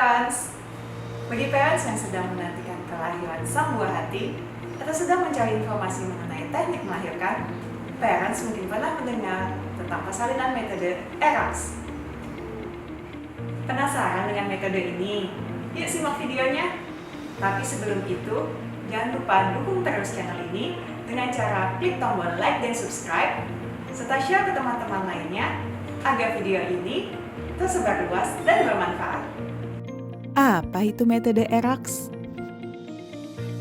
parents! Bagi parents yang sedang menantikan kelahiran sang buah hati atau sedang mencari informasi mengenai teknik melahirkan, parents mungkin pernah mendengar tentang persalinan metode ERAS. Penasaran dengan metode ini? Yuk simak videonya! Tapi sebelum itu, jangan lupa dukung terus channel ini dengan cara klik tombol like dan subscribe, serta share ke teman-teman lainnya agar video ini tersebar luas dan bermanfaat. Apa itu metode ERAS?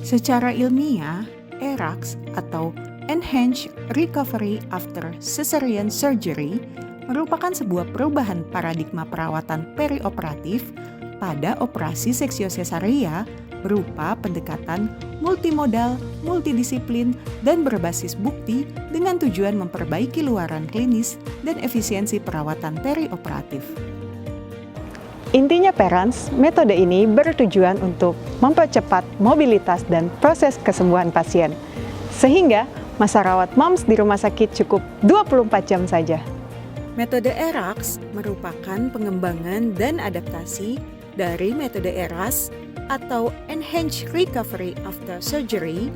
Secara ilmiah, ERAS atau Enhanced Recovery After Cesarean Surgery merupakan sebuah perubahan paradigma perawatan perioperatif pada operasi seksio sesaria berupa pendekatan multimodal, multidisiplin, dan berbasis bukti dengan tujuan memperbaiki luaran klinis dan efisiensi perawatan perioperatif. Intinya parents, metode ini bertujuan untuk mempercepat mobilitas dan proses kesembuhan pasien, sehingga masa rawat moms di rumah sakit cukup 24 jam saja. Metode ERAS merupakan pengembangan dan adaptasi dari metode ERAS atau Enhanced Recovery After Surgery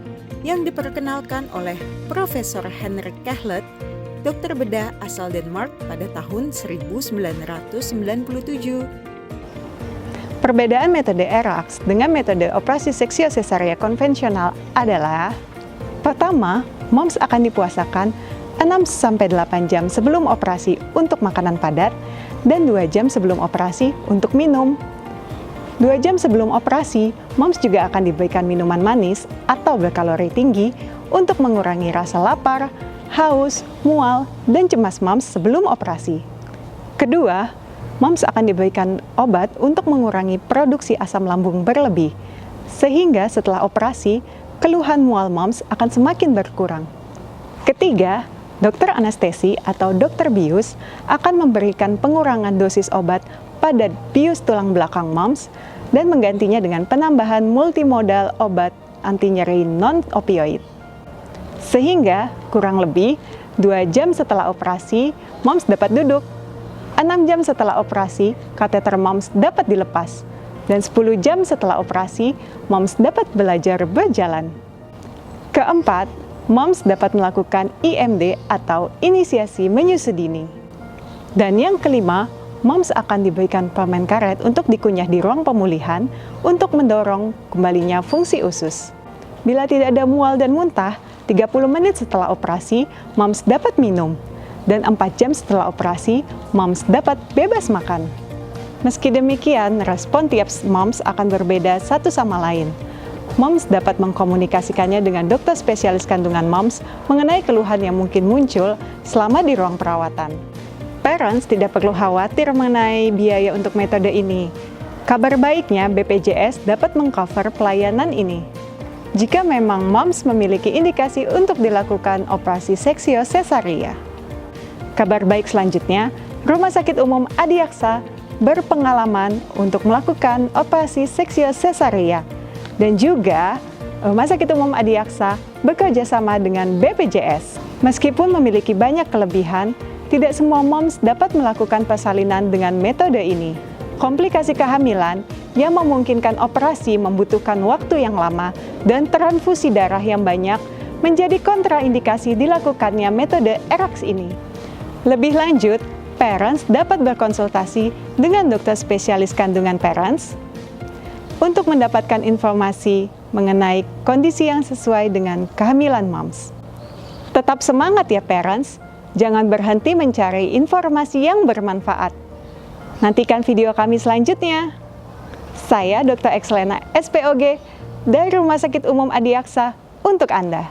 yang diperkenalkan oleh Profesor Henrik Kehlet, dokter bedah asal Denmark pada tahun 1997. Perbedaan metode ERAS dengan metode operasi seksio sesaria konvensional adalah: pertama, moms akan dipuasakan 6-8 jam sebelum operasi untuk makanan padat dan 2 jam sebelum operasi untuk minum. 2 jam sebelum operasi, moms juga akan diberikan minuman manis atau berkalori tinggi untuk mengurangi rasa lapar, haus, mual, dan cemas moms sebelum operasi. Kedua, moms akan diberikan obat untuk mengurangi produksi asam lambung berlebih, sehingga setelah operasi, keluhan mual moms akan semakin berkurang. Ketiga, dokter anestesi atau dokter bius akan memberikan pengurangan dosis obat pada bius tulang belakang moms dan menggantinya dengan penambahan multimodal obat anti nyeri non-opioid. Sehingga kurang lebih 2 jam setelah operasi, moms dapat duduk. 6 jam setelah operasi, kateter moms dapat dilepas. Dan 10 jam setelah operasi, moms dapat belajar berjalan. Keempat, moms dapat melakukan IMD atau inisiasi menyusui dini. Dan yang kelima, moms akan diberikan permen karet untuk dikunyah di ruang pemulihan untuk mendorong kembalinya fungsi usus. Bila tidak ada mual dan muntah, 30 menit setelah operasi, moms dapat minum. Dan 4 jam setelah operasi, moms dapat bebas makan. Meski demikian, respon tiap moms akan berbeda satu sama lain. Moms dapat mengkomunikasikannya dengan dokter spesialis kandungan moms mengenai keluhan yang mungkin muncul selama di ruang perawatan. Parents tidak perlu khawatir mengenai biaya untuk metode ini. Kabar baiknya, BPJS dapat mengcover pelayanan ini. Jika memang moms memiliki indikasi untuk dilakukan operasi seksio sesaria. Kabar baik selanjutnya, Rumah Sakit Umum Adiaksa berpengalaman untuk melakukan operasi seksio sesaria. Dan juga, Rumah Sakit Umum Adiaksa bekerja sama dengan BPJS. Meskipun memiliki banyak kelebihan, tidak semua moms dapat melakukan persalinan dengan metode ini. Komplikasi kehamilan yang memungkinkan operasi membutuhkan waktu yang lama dan transfusi darah yang banyak menjadi kontraindikasi dilakukannya metode ERAS ini. Lebih lanjut, parents dapat berkonsultasi dengan dokter spesialis kandungan parents untuk mendapatkan informasi mengenai kondisi yang sesuai dengan kehamilan moms. Tetap semangat ya parents! Jangan berhenti mencari informasi yang bermanfaat. Nantikan video kami selanjutnya. Saya Dr. Exlena SPOG dari Rumah Sakit Umum Adiaksa untuk Anda.